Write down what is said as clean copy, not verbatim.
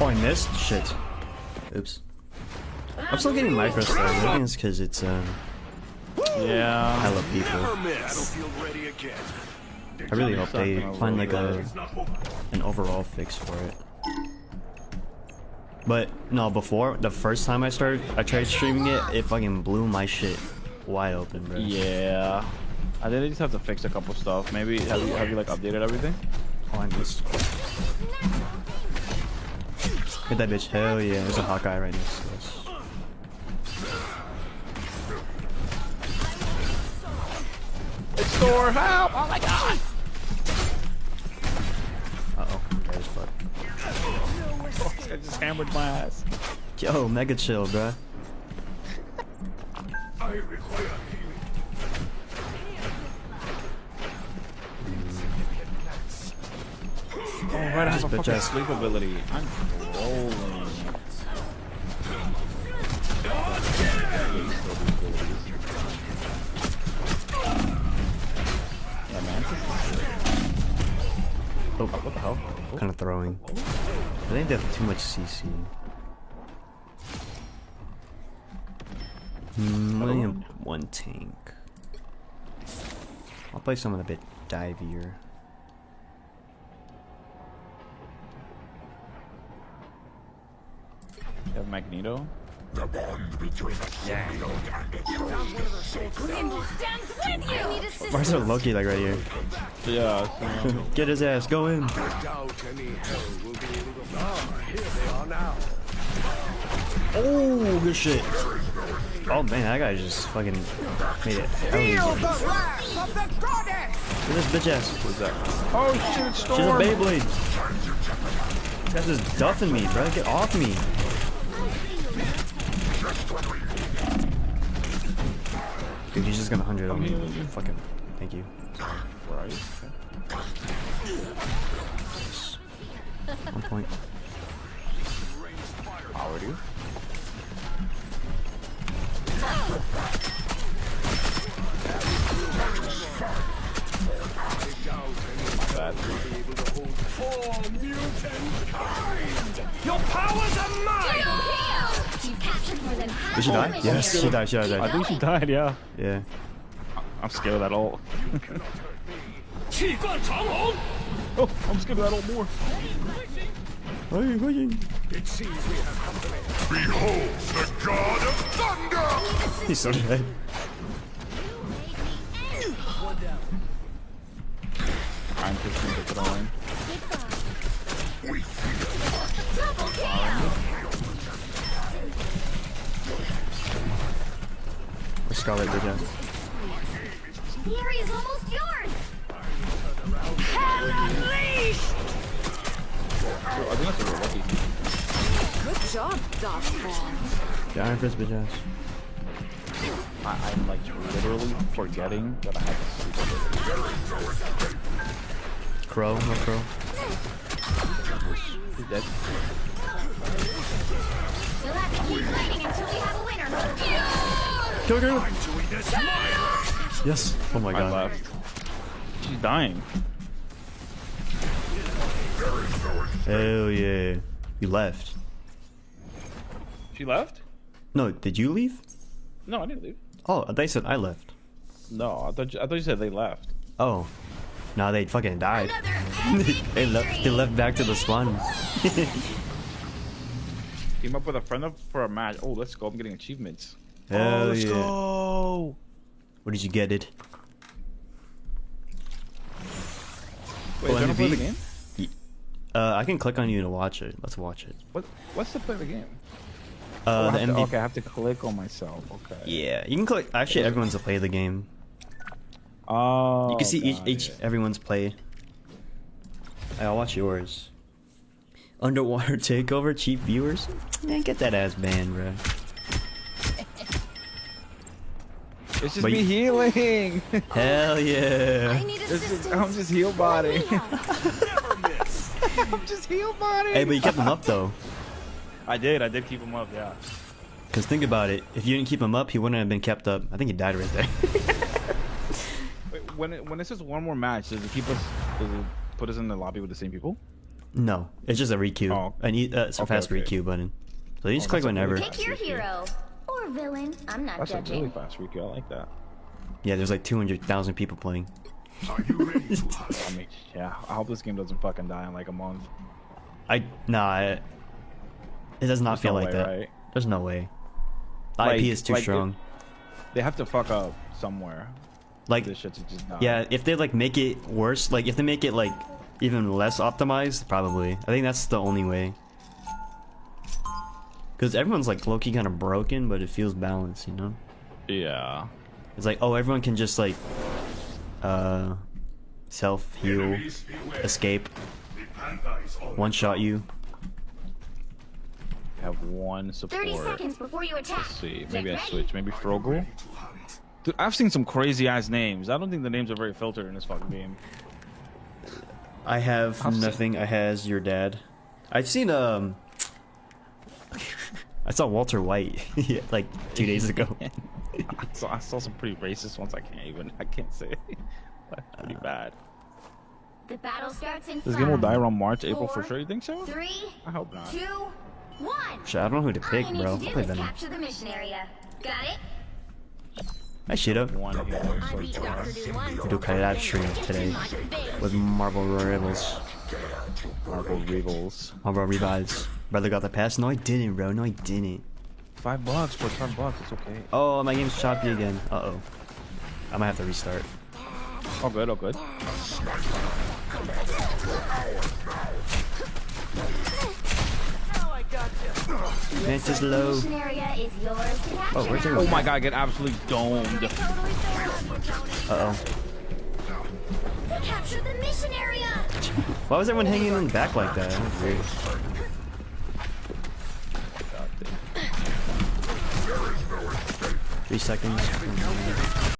Oh, I missed? Shit. Oops. I'm still getting micro stars. I think it's because it's, Yeah. hella people. I really hope they find like an overall fix for it. But no, before the first time I tried streaming it, it fucking blew my shit wide open, bro. Yeah. I think they just have to fix a couple stuff. Maybe have you like updated everything? Oh, I missed. Hit that bitch. Hell yeah, there's a Hawkeye right next to us. It's Thor, help! Oh my god! Uh-oh, I'm dead as fuck. I just hammered my ass. Yo, mega chill, bruh. I require Oh, right, I have a Bitch fucking ass. sleep ability. I'm rolling. Yeah, man. Oh, what the hell? Kind of throwing. I think they have too much CC. Only have one tank. I'll play someone a bit divier. You have Magneto. the bond between the shield and its Why is there Loki like right here? Yeah. Get his ass, go in. doubt any hell will be able to. Ah, here they are now. Oh, good shit. Oh man, that guy just fucking made it. Feel the wrath of the goddess! Look at this bitch ass. What's that? Oh shit, it's She's a Storm. Beyblade. This guy's just duffing me, bro. Get off me. Dude, he's just gonna 100 on me. Fucking. Thank you. Right. One point. Already. That. For mutant kind! Your powers are mine! Did she die? Yes, she died. She died. I think she died. Yeah. Yeah. I'm scared of that ult. 气贯长虹! Oh, I'm scared of that ult more. Hey, hey. It seems we have company. Behold the god of thunder! He's so dead. I'm pushing to throw in. We feel Or Scarlet bitch ass. The area's almost yours! I think that's a real lucky. Good job, Dodgeball. The Iron Fist bitch ass. I'm like literally forgetting that I have to sleep. Crow, no crow. He's dead. You'll have to keep fighting until we have a winner. Kill her. to eat a smile! Yes. Oh my I god. left. She's dying. Hell yeah. You left. She left? No, did you leave? No, I didn't leave. Oh, they said I left. No, I thought you said they left. Oh. No, they fucking died. Another They left back to the spawn. Team up with a friend for a match. Oh, let's go. I'm getting achievements. Hell let's yeah. go. Where did you get it? Wait, Oh, do you want to play the MVP? game? I can click on you to watch it. Let's watch it. What's the play of the game? The MVP. Okay, I have to click on myself. Okay. Yeah, you can click. Actually, everyone's to play the game. Oh. You can see got each it. everyone's play. I'll watch yours. Underwater takeover, cheap viewers. Man, get that ass banned, bro. It's just But me healing. Hell yeah. I need assistance. I'm just heal body. Never miss! I'm just heal body. Hey, but you kept him up though. I did keep him up. Yeah. Cause think about it. If you didn't keep him up, he wouldn't have been kept up. I think he died right there. Wait, when it says one more match, does it keep us? Does it put us in the lobby with the same people? No, it's just a requeue. Oh. It's a Okay, fast okay. requeue button. So you just click that's a really whenever. fast Pick your requeue. hero. Or villain. I'm not That's a judging. really fast requeue. I like that. Yeah, there's like 200,000 people playing. Are you ready to hunt? I mean, yeah. I hope this game doesn't fucking die in like a month. It does not There's feel no like way, that. right? There's no way. The Like- IP is too like strong. They have to fuck up somewhere. Like, This shit to just die. yeah, if they like make it worse, like if they make it like even less optimized, probably. I think that's the only way. Because everyone's like low-key kind of broken, but it feels balanced, you know? Yeah. It's like, oh, everyone can just like self-heal, Enemies beware. escape, The panther is on one-shot you. I have one support. 30 seconds before you attack. Let's see. Get Maybe I ready. switch. Maybe Frogel. to hunt. Dude, I've seen some crazy ass names. I don't think the names are very filtered in this fucking game. I have I've seen- nothing. I has your dad. I've seen I saw Walter White like 2 days ago. I saw some pretty racist ones. I can't say. That's pretty bad. The battle starts in This game will 5, die around March, April for 4, sure. You think so? 3, I hope not. 2, 1. Shit, I don't know who to pick, All you need bro. to I'll do play is Venom. capture the mission area. Got it? I should have. One here. I beat Dr. Doom once. Do a live stream today with Marvel Rivals. Marvel Rivals. Marvel Revives. Brother got the pass? No, I didn't, bro. No, I didn't. $5 for $5. It's okay. Oh, my game's choppy again. Uh-oh. I might have to restart. All good. All good. Mantis low. Mission area is yours to capture. Oh, where's now. your- Oh my god, I get absolutely domed. Totally fair. Uh-oh. Capture the mission area. Why was everyone hanging in the back like that? That was weird. 3 seconds.